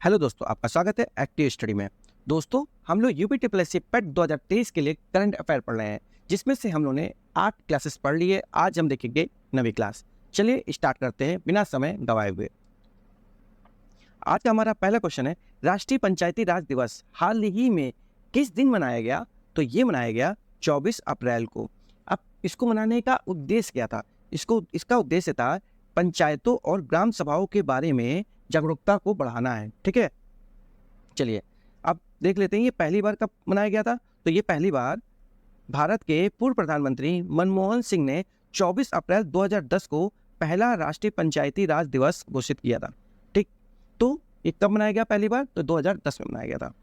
Hello दोस्तों, आपका स्वागत है एक्टिव स्टडी में। दोस्तों, हम लोग यूपीटीपीएससी पेट 2023 के लिए करंट अफेयर पढ़ रहे हैं, जिसमें से हम लोगों ने 8 क्लासेस पढ़ लिए। आज हम देखेंगे 9वीं क्लास। चलिए स्टार्ट करते हैं बिना समय गंवाए हुए। आज का हमारा पहला क्वेश्चन है, राष्ट्रीय पंचायती राज दिवस हाल ही में किस दिन मनाया गया? तो ये मनाया गया 24 अप्रैल को। अब इसको मनाने का उद्देश्य क्या था? इसका उद्देश्य था पंचायतों और ग्राम सभाओं के बारे में जागरूकता को बढ़ाना है। ठीक है, चलिए अब देख लेते हैं ये पहली बार कब मनाया गया था। तो ये पहली बार भारत के पूर्व प्रधानमंत्री मनमोहन सिंह ने 24 अप्रैल 2010 को पहला राष्ट्रीय पंचायती राज दिवस घोषित किया था। ठीक, तो ये कब मनाया गया पहली बार? तो 2010 में मनाया गया था।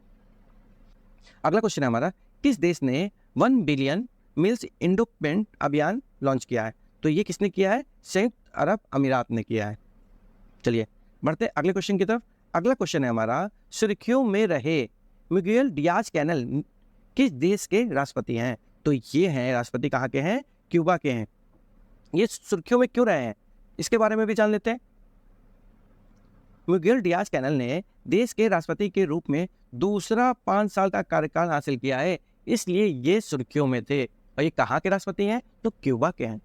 अगला क्वेश्चन है हमारा, किस देश ने 1 बिलियन मील्स इंडोपेंट अभियान लॉन्च किया है? तो ये किसने किया है? संयुक्त अरब अमीरात ने किया है। चलिए बढ़ते अगले क्वेश्चन की तरफ। अगला क्वेश्चन है हमारा, सुर्खियों में रहे मिगुएल डियाज कैनल किस देश के राष्ट्रपति हैं? तो ये हैं राष्ट्रपति, कहाँ के हैं? क्यूबा के हैं। ये सुर्खियों में क्यों रहे हैं, इसके बारे में भी जान लेते हैं। मिगुएल डियाज कैनल ने देश के राष्ट्रपति के रूप में दूसरा 5 साल का कार्यकाल हासिल किया है, इसलिए ये सुर्खियों में थे। और ये कहाँ के राष्ट्रपति हैं? तो क्यूबा के हैं।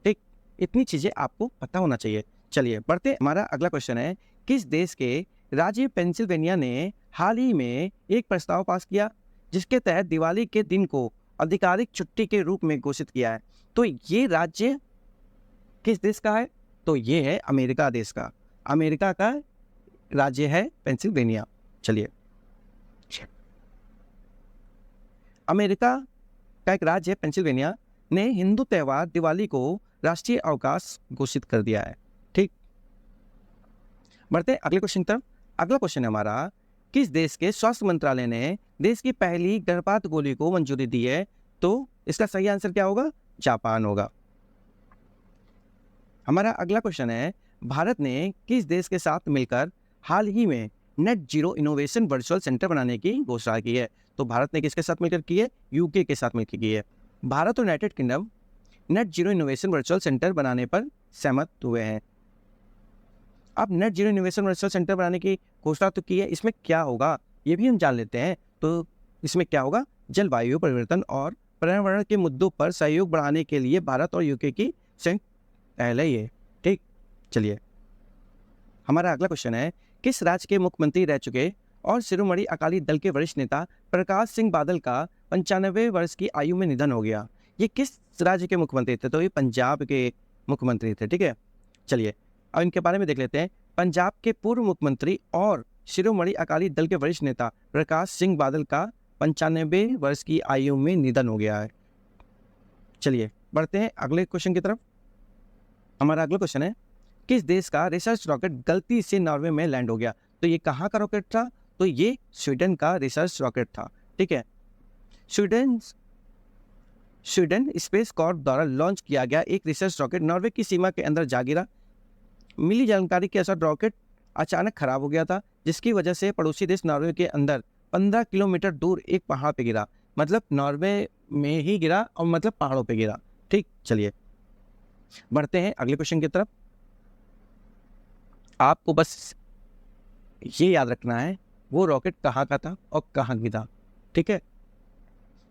ठीक, इतनी चीजें आपको पता होना चाहिए। चलिए बढ़ते, हमारा अगला क्वेश्चन है, किस देश के राज्य पेंसिल्वेनिया ने हाल ही में एक प्रस्ताव पास किया जिसके तहत दिवाली के दिन को आधिकारिक छुट्टी के रूप में घोषित किया है? तो ये राज्य किस देश का है? तो ये है अमेरिका देश का। अमेरिका का राज्य है पेंसिल्वेनिया। चलिए, अमेरिका का एक राज्य है पेंसिल्वेनिया ने हिंदू त्योहार दिवाली को राष्ट्रीय अवकाश घोषित कर दिया है। ठीक, बढ़ते अगले क्वेश्चन तरफ। अगला क्वेश्चन है हमारा, किस देश के स्वास्थ्य मंत्रालय ने देश की पहली गर्भपात गोली को मंजूरी दी है? तो इसका सही आंसर क्या होगा? जापान होगा। हमारा अगला क्वेश्चन है, भारत ने किस देश के साथ मिलकर हाल ही में net zero innovation virtual centre बनाने की घोषणा की है? तो भारत ने किसके साथ मिलकर की है? यूके के साथ मिलकर की है। भारत और United kingdom net zero innovation virtual centre बनाने पर सहमत हुए हैं। अब net zero innovation virtual centre बनाने की घोषणा तो की है, इसमें क्या होगा ये भी हम जान लेते हैं। तो इसमें क्या होगा? जलवायु परिवर्तन और पर्यावरण के मुद्दों पर सहयोग बढ़ाने के लिए भारत और यूके की संयुक्त पहल है ये। ठीक, चलिए हमारा अगला क्वेश्चन है, किस राज्य के मुख्यमंत्री रह चुके और शिरोमणि अकाली दल के वरिष्ठ नेता प्रकाश सिंह बादल का 95 वर्ष की आयु में निधन हो गया? ये किस राज्य के मुख्यमंत्री थे? तो ये पंजाब के मुख्यमंत्री थे। ठीक है, चलिए अब इनके बारे में देख लेते हैं। पंजाब के पूर्व मुख्यमंत्री और शिरोमणि अकाली दल के वरिष्ठ नेता प्रकाश सिंह बादल का 95 वर्ष की आयु में निधन हो गया है। चलिए बढ़ते हैं अगले क्वेश्चन की तरफ। हमारा अगला क्वेश्चन है, किस देश का रिसर्च रॉकेट गलती से नॉर्वे में लैंड हो गया? तो ये कहाँ का रॉकेट था? तो ये स्वीडन का रिसर्च रॉकेट था। ठीक है, स्वीडन स्पेस कॉर्प द्वारा लॉन्च किया गया एक रिसर्च रॉकेट नॉर्वे की सीमा के अंदर जा गिरा। मिली जानकारी के अनुसार रॉकेट अचानक खराब हो गया था, जिसकी वजह से पड़ोसी देश नॉर्वे के अंदर 15 किलोमीटर दूर एक पहाड़ पे गिरा। मतलब नॉर्वे में ही गिरा और मतलब पहाड़ों पे गिरा। ठीक, चलिए बढ़ते हैं अगले क्वेश्चन की तरफ। आपको बस ये याद रखना है वो रॉकेट कहाँ का था और कहाँ गिरा। ठीक है,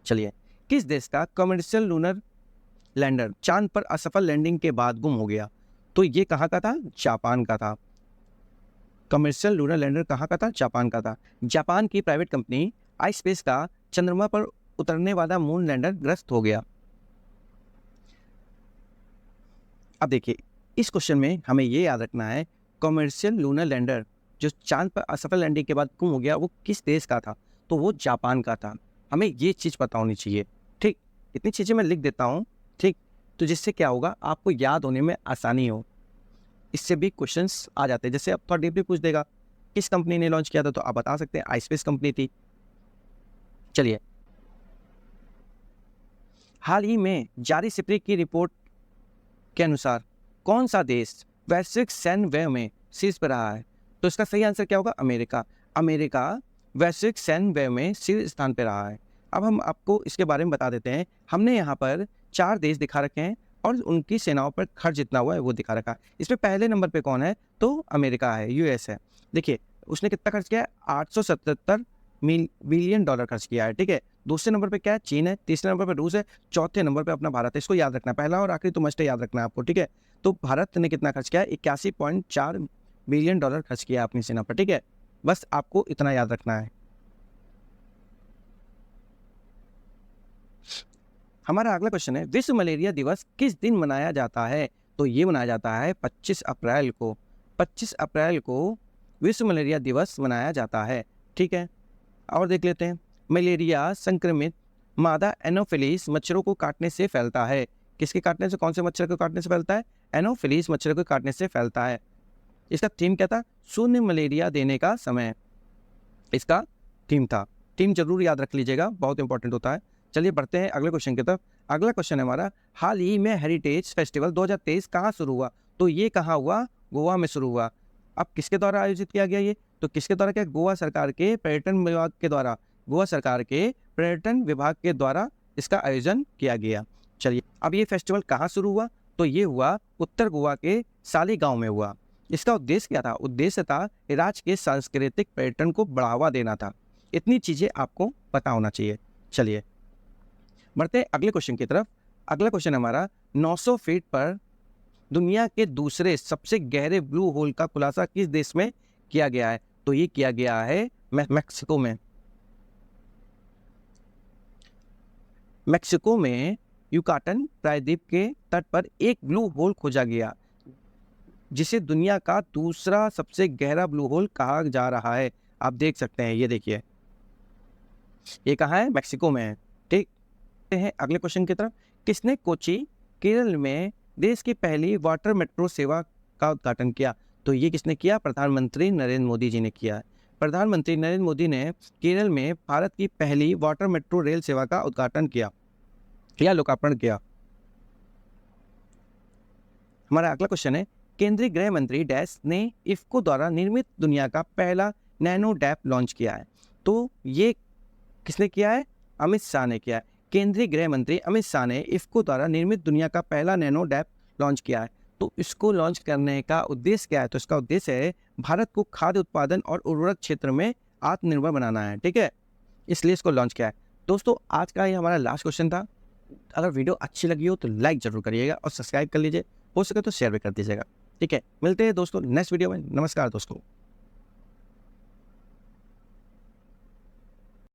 चलिए, किस देश का कमर्शियल लूनर लैंडर चांद पर असफल लैंडिंग के बाद गुम हो गया? तो ये कहाँ का था? जापान का था। कमर्शियल लूनर लैंडर कहाँ का था? जापान का था। जापान की प्राइवेट कंपनी आईस्पेस का चंद्रमा पर उतरने वाला मून लैंडर ग्रस्त हो गया। अब देखिए, इस क्वेश्चन में हमें ये याद रखना है, कमर्शियल लूनर लैंडर जो चांद पर असफल लैंडिंग के बाद गुम हो गया वो किस देश का था? तो वो जापान का था। हमें ये चीज़ पता होनी चाहिए। ठीक, इतनी चीज़ें मैं लिख देता हूँ। ठीक, तो जिससे क्या होगा, आपको याद होने में आसानी हो। इससे भी क्वेश्चंस आ जाते हैं। जैसे अब थोड़ा डीपली पूछ देगा किस कंपनी ने लॉन्च किया था, तो आप बता सकते हैं आईस्पेस कंपनी थी। चलिए, हाल ही में जारी सिप्री की रिपोर्ट के अनुसार कौन सा देश वैश्विक सैन्य व्यय में शीर्ष पर रहा है? तो इसका सही आंसर क्या होगा? अमेरिका। अमेरिका वैश्विक सैन्य व्यय में शीर्ष स्थान पर रहा है। अब हम आपको इसके बारे में बता देते हैं। हमने यहाँ पर 4 देश दिखा रखे हैं और उनकी सेनाओं पर खर्च जितना हुआ है वो दिखा रखा है। इसमें पहले नंबर पे कौन है? तो अमेरिका है, यूएस है। देखिए उसने कितना खर्च किया है, 877 बिलियन डॉलर खर्च किया है। ठीक है, दूसरे नंबर पे क्या है, चीन है, तीसरे नंबर पे रूस है, चौथे नंबर पे अपना भारत है। इसको याद रखना है, पहला और आखिरी तो मस्ट याद रखना है आपको। ठीक है, तो भारत ने कितना खर्च किया है, 81.4 बिलियन डॉलर खर्च किया अपनी सेना पर। ठीक है, बस आपको इतना याद रखना है। हमारा अगला क्वेश्चन है, विश्व मलेरिया दिवस किस दिन मनाया जाता है? तो ये मनाया जाता है 25 अप्रैल को। 25 अप्रैल को विश्व मलेरिया दिवस मनाया जाता है। ठीक है, और देख लेते हैं। मलेरिया संक्रमित मादा एनोफिलीस मच्छरों को काटने से फैलता है। किसके काटने से, कौन से मच्छर को काटने से फैलता है? एनोफिलीस मच्छर को काटने से फैलता है। इसका थीम क्या था? शून्य मलेरिया देने का समय इसका थीम था। थीम जरूर याद रख लीजिएगा, बहुत इंपॉर्टेंट होता है। चलिए बढ़ते हैं अगले क्वेश्चन की तरफ। अगला क्वेश्चन है हमारा, हाल ही में हेरिटेज फेस्टिवल 2023 कहाँ शुरू हुआ? तो ये कहाँ हुआ? गोवा में शुरू हुआ। अब किसके द्वारा आयोजित किया गया ये? तो किसके द्वारा क्या? गोवा सरकार के पर्यटन विभाग के द्वारा, गोवा सरकार के पर्यटन विभाग के द्वारा इसका आयोजन किया गया। चलिए, अब ये फेस्टिवल कहाँ शुरू हुआ? तो ये हुआ उत्तर गोवा के साली गांव में हुआ। इसका उद्देश्य क्या था? उद्देश्य था राज्य के सांस्कृतिक पर्यटन को बढ़ावा देना था। इतनी चीजें आपको पता होना चाहिए। चलिए बढ़ते हैं अगले क्वेश्चन की तरफ। अगला क्वेश्चन हमारा, 900 फीट पर दुनिया के दूसरे सबसे गहरे ब्लू होल का खुलासा किस देश में किया गया है? तो ये किया गया है मैक्सिको में। मैक्सिको में युकाटन प्रायद्वीप के तट पर एक ब्लू होल खोजा गया, जिसे दुनिया का दूसरा सबसे गहरा ब्लू होल कहा जा रहा है। आप देख सकते हैं, ये देखिए, ये कहाँ है? मैक्सिको में है। ठीक है, अगले क्वेश्चन की तरफ। किसने कोची केरल में देश की पहली वाटर मेट्रो सेवा का उद्घाटन किया? तो ये किसने किया? प्रधानमंत्री नरेंद्र मोदी जी ने किया है। प्रधानमंत्री नरेंद्र मोदी ने केरल में भारत की पहली वाटर मेट्रो रेल सेवा का उद्घाटन किया या लोकार्पण किया। हमारा अगला क्वेश्चन है, केंद्रीय गृह मंत्री डैश ने इफ्को द्वारा निर्मित दुनिया का पहला नैनो डैप लॉन्च किया है। तो ये किसने किया है? अमित शाह ने किया है। केंद्रीय गृह मंत्री अमित शाह ने इफ्को द्वारा निर्मित दुनिया का पहला नैनो डैप लॉन्च किया है। तो इसको लॉन्च करने का उद्देश्य क्या है? तो इसका उद्देश्य है भारत को खाद्य उत्पादन और उर्वरक क्षेत्र में आत्मनिर्भर बनाना है। ठीक है, इसलिए इसको लॉन्च किया है। दोस्तों, आज का ये हमारा लास्ट क्वेश्चन था। अगर वीडियो अच्छी लगी हो तो लाइक जरूर करिएगा और सब्सक्राइब कर लीजिए, हो सके तो शेयर भी कर दीजिएगा। ठीक है, मिलते हैं दोस्तों नेक्स्ट वीडियो में। नमस्कार दोस्तों।